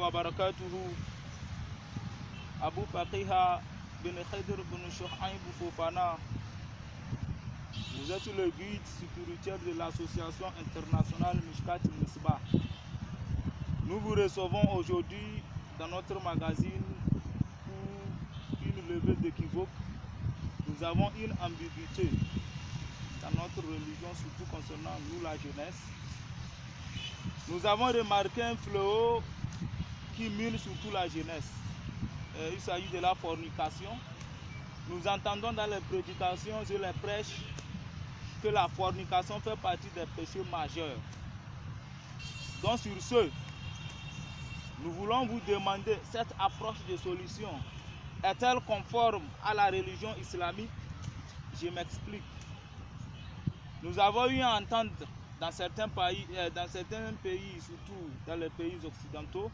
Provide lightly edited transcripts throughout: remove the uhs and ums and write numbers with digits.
وبركاته أبو فقيها بن خضر بن شعيب Fofana. Vous êtes le guide sécuritaire de l'association internationale Mishkat Misbah. Nous vous recevons aujourd'hui dans notre magazine pour une levée d'équivoque. Nous avons une ambiguïté dans notre religion, surtout concernant nous, la jeunesse. Nous avons remarqué un fléau qui mine surtout la jeunesse. Il s'agit de la fornication. Nous entendons dans les prédications et les prêches que la fornication fait partie des péchés majeurs. Donc sur ce, nous voulons vous demander, cette approche de solution est-elle conforme à la religion islamique? Je m'explique. Nous avons eu à entendre dans certains pays, surtout dans les pays occidentaux,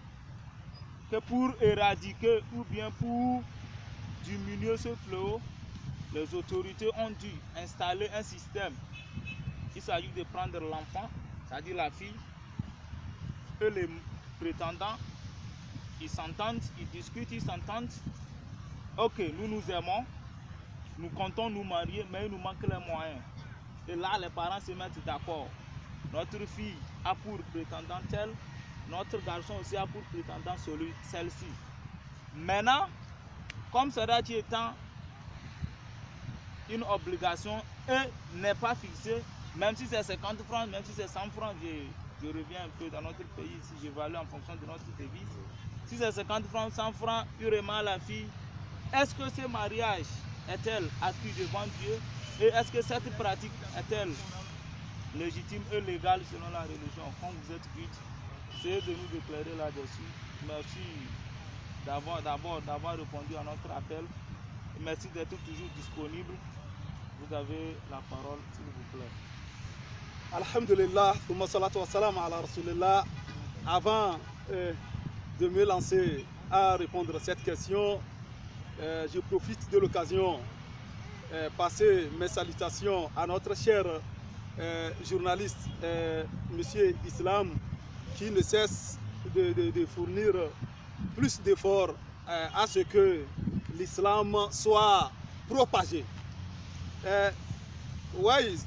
que pour éradiquer ou bien pour diminuer ce fléau, les autorités ont dû installer un système. Il s'agit de prendre l'enfant, c'est-à-dire la fille, et les prétendants, ils s'entendent, ils discutent, ils s'entendent. Ok, nous nous aimons, nous comptons nous marier, mais il nous manque les moyens. Et là, les parents se mettent d'accord. Notre fille a pour prétendant tel, notre garçon aussi a pour prétendant celle-ci. Maintenant, comme cela étant une obligation et n'est pas fixée, même si c'est 50 francs, même si c'est 100 francs, je reviens un peu dans notre pays, si j'évalue en fonction de notre devise. Si c'est 50 francs, 100 francs, heureusement la fille, est-ce que ce mariage est-elle acquis devant Dieu et est-ce que cette pratique est-elle légitime et légale selon la religion? Quand vous êtes guide, essayez de nous éclairer là-dessus. Merci d'avoir répondu à notre appel. Merci d'être toujours disponible. Vous avez la parole, s'il vous plaît. Alhamdulillah, thumma salatu wa salam ala rasulillah. Avant de me lancer à répondre à cette question, je profite de l'occasion passer mes salutations à notre cher journaliste, Monsieur Islam, qui ne cesse de fournir plus d'efforts à ce que l'islam soit propagé. Oui,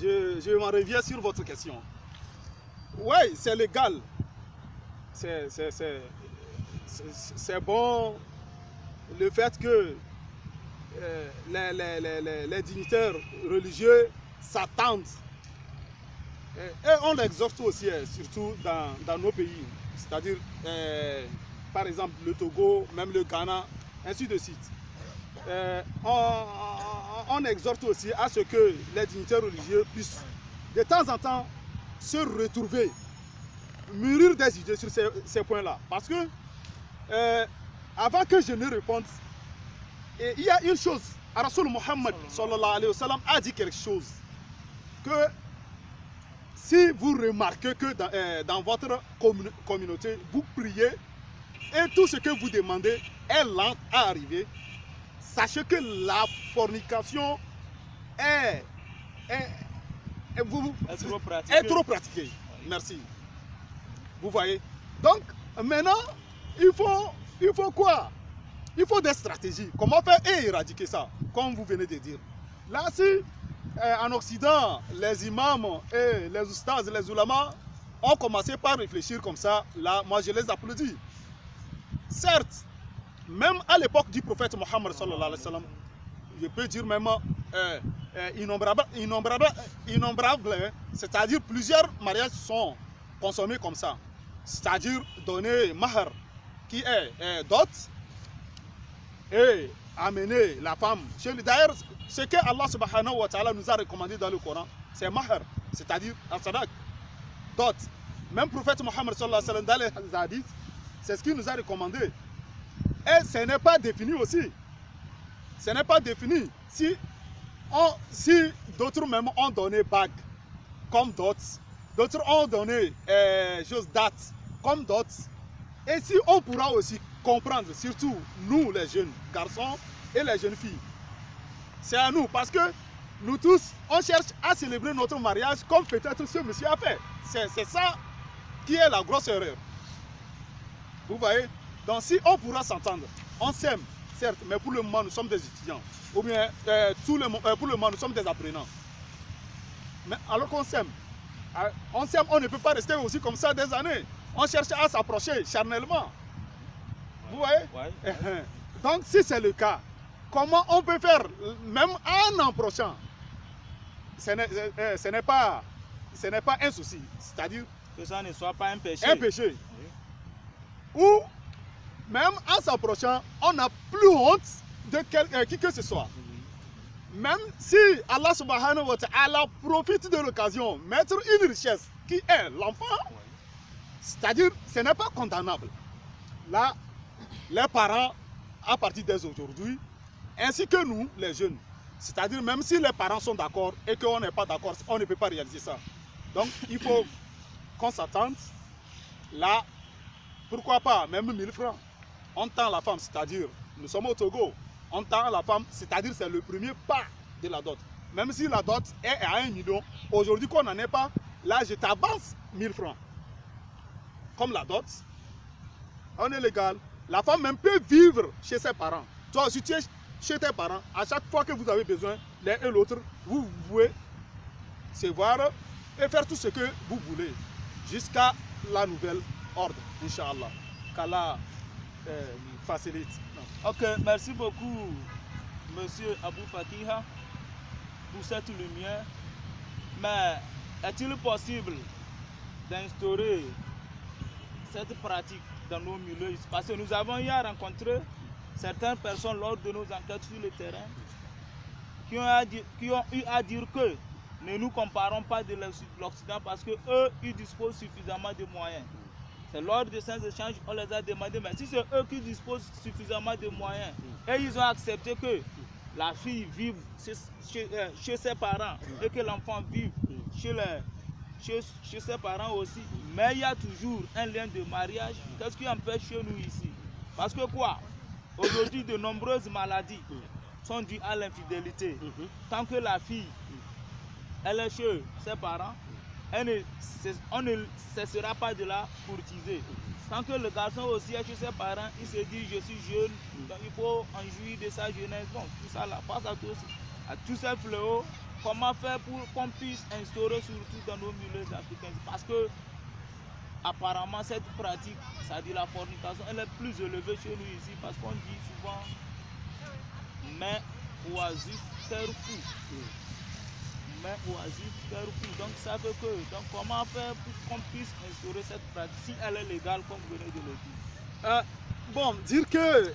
je m'en reviens sur votre question. Oui, c'est légal. C'est bon le fait que les dignitaires religieux s'attendent. Et on l'exhorte aussi, surtout dans nos pays. C'est-à-dire, par exemple, le Togo, même le Ghana, ainsi de suite. On exhorte aussi à ce que les dignitaires religieux puissent de temps en temps se retrouver, mûrir des idées sur ces points-là. Parce que, avant que je ne réponde, il y a une chose, Rasoul Mohammed sallallahu alayhi wa sallam a dit quelque chose, que si vous remarquez que dans votre communauté, vous priez et tout ce que vous demandez est lent à arriver, sachez que la fornication est trop pratiquée. Merci. Vous voyez? Donc, maintenant, il faut quoi? Il faut des stratégies. Comment faire et éradiquer ça, comme vous venez de dire. Là, si en Occident, les imams et les oustas, les ulamas ont commencé par réfléchir comme ça, là, moi je les applaudis. Certes, même à l'époque du prophète Mohammed sallallahu alayhi wa sallam, je peux dire même innombrables, hein, c'est-à-dire plusieurs mariages sont consommés comme ça. C'est-à-dire donner mahar, qui est dot, et amener la femme chez lui. D'ailleurs, ce que Allah subhanahu wa ta'ala nous a recommandé dans le Coran, c'est mahar, c'est-à-dire al-sadaq, dot. Même le prophète Mohammed sallallahu alayhi wa sallam, dans les hadiths, c'est ce qu'il nous a recommandé. Et ce n'est pas défini aussi. Ce n'est pas défini. Si d'autres même ont donné bague comme dot, d'autres ont donné chose date comme dot, et si on pourra aussi comprendre, surtout nous les jeunes garçons et les jeunes filles, c'est à nous, parce que nous tous, on cherche à célébrer notre mariage comme peut-être ce monsieur a fait. C'est ça qui est la grosse erreur. Vous voyez? Donc si on pourra s'entendre, on s'aime, certes, mais pour le moment nous sommes des étudiants. Ou bien pour le moment nous sommes des apprenants. Mais alors qu'on s'aime, on ne peut pas rester aussi comme ça des années. On cherche à s'approcher charnellement. Vous voyez? Ouais. Donc si c'est le cas, comment on peut faire même un an prochain? Ce n'est pas un souci. C'est-à-dire que ça ne soit pas un péché. Un péché. Oui. Ou même en s'approchant, on n'a plus honte de qui que ce soit. Même si Allah subhanahu wa ta'ala profite de l'occasion, mettre une richesse qui est l'enfant, c'est-à-dire ce n'est pas condamnable. Là, les parents, à partir dès aujourd'hui, ainsi que nous, les jeunes, c'est-à-dire même si les parents sont d'accord et qu'on n'est pas d'accord, on ne peut pas réaliser ça. Donc il faut qu'on s'attende. Là, pourquoi pas, même 1000 francs. On tend la femme, c'est-à-dire, nous sommes au Togo, on tend la femme, c'est-à-dire c'est le premier pas de la dot. Même si la dot est à 1 million, aujourd'hui qu'on n'en est pas, là je t'avance 1000 francs. Comme la dot, on est légal. La femme même peut vivre chez ses parents. Toi aussi tu es chez tes parents, à chaque fois que vous avez besoin l'un et l'autre, vous pouvez se voir et faire tout ce que vous voulez jusqu'à la nouvelle ordre, Inch'Allah. Qu'Allah facilite. Ok, merci beaucoup, monsieur Abou Fatiha, pour cette lumière. Mais est-il possible d'instaurer cette pratique dans nos milieux? Parce que nous avons eu à rencontrer certaines personnes lors de nos enquêtes sur le terrain qui ont eu à dire que ne nous comparons pas de l'Occident parce qu'eux, ils disposent suffisamment de moyens. C'est lors de ces échanges, on les a demandé, mais si c'est eux qui disposent suffisamment de moyens, et ils ont accepté que la fille vive chez ses parents et que l'enfant vive chez ses parents aussi, mais il y a toujours un lien de mariage. Qu'est-ce qui empêche chez nous ici? Parce que quoi? Aujourd'hui, de nombreuses maladies sont dues à l'infidélité. Tant que la fille, elle est chez ses parents, on ne cessera pas de la courtiser. Tant que le garçon aussi est chez ses parents, il se dit je suis jeune, donc il faut en jouir de sa jeunesse. Bon, tout ça là, face à tous ces fléaux, comment faire pour qu'on puisse instaurer surtout dans nos milieux africains? Parce que apparemment cette pratique, c'est-à-dire la fornication, elle est plus élevée chez nous ici parce qu'on dit souvent mais oisif, terre fou. Mais oisif, terre fou. Donc ça veut que, donc comment faire pour qu'on puisse instaurer cette pratique si elle est légale comme vous venez de le dire? Bon, dire que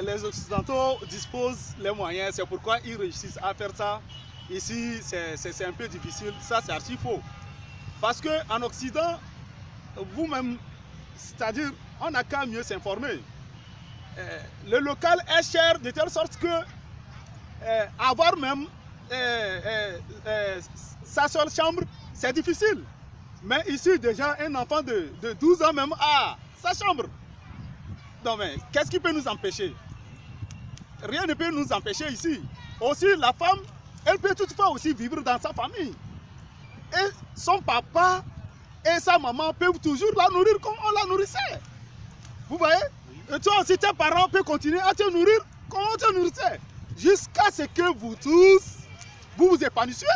les Occidentaux disposent les moyens, c'est pourquoi ils réussissent à faire ça. Ici, c'est un peu difficile, ça c'est archi faux. Parce qu'en Occident, vous-même, c'est-à-dire, on n'a qu'à mieux s'informer. Le local est cher de telle sorte que avoir même sa seule chambre, c'est difficile. Mais ici, déjà, un enfant de 12 ans même a sa chambre. Non mais, qu'est-ce qui peut nous empêcher? Rien ne peut nous empêcher ici. Aussi, la femme, elle peut toutefois aussi vivre dans sa famille. Et son papa et sa maman peuvent toujours la nourrir comme on la nourrissait. Vous voyez? Et toi aussi, tes parents peuvent continuer à te nourrir comme on te nourrissait. Jusqu'à ce que vous tous, vous vous épanouissiez.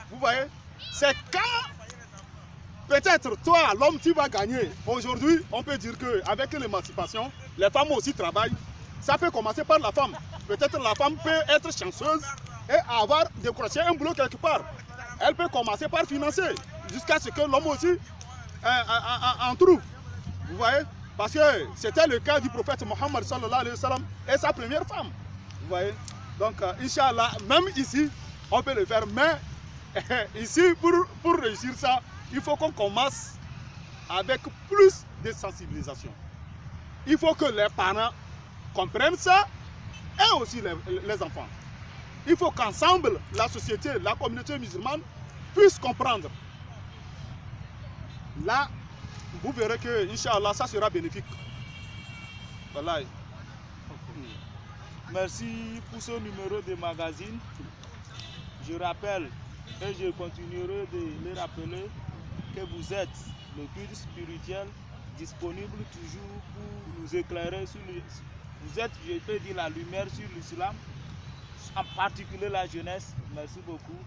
Vous voyez? C'est quand, peut-être toi, l'homme, tu vas gagner. Aujourd'hui, on peut dire qu'avec l'émancipation, les femmes aussi travaillent. Ça peut commencer par la femme. Peut-être la femme peut être chanceuse et avoir décroché un boulot quelque part. Elle peut commencer par financer jusqu'à ce que l'homme aussi en trouve. Vous voyez? Parce que c'était le cas du prophète Mohammed sallallahu alayhi wa sallam et sa première femme. Vous voyez? Donc, Inch'Allah, même ici, on peut le faire. Mais ici, pour réussir ça, il faut qu'on commence avec plus de sensibilisation. Il faut que les parents comprennent ça et aussi les enfants. Il faut qu'ensemble, la société, la communauté musulmane puisse comprendre. Là, vous verrez que, Inch'Allah, ça sera bénéfique. Voilà. Merci pour ce numéro de magazine. Je rappelle et je continuerai de le rappeler que vous êtes le guide spirituel disponible toujours pour nous éclairer sur le... Vous êtes, je peux dire, la lumière sur l'islam, en particulier la jeunesse. Merci beaucoup.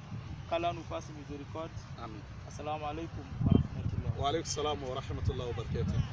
Qu'Allah nous fasse miséricorde. Amen. Assalamu alaikum wa rahmatullah. Wa alaikum salam wa rahmatullah wa barakatuh.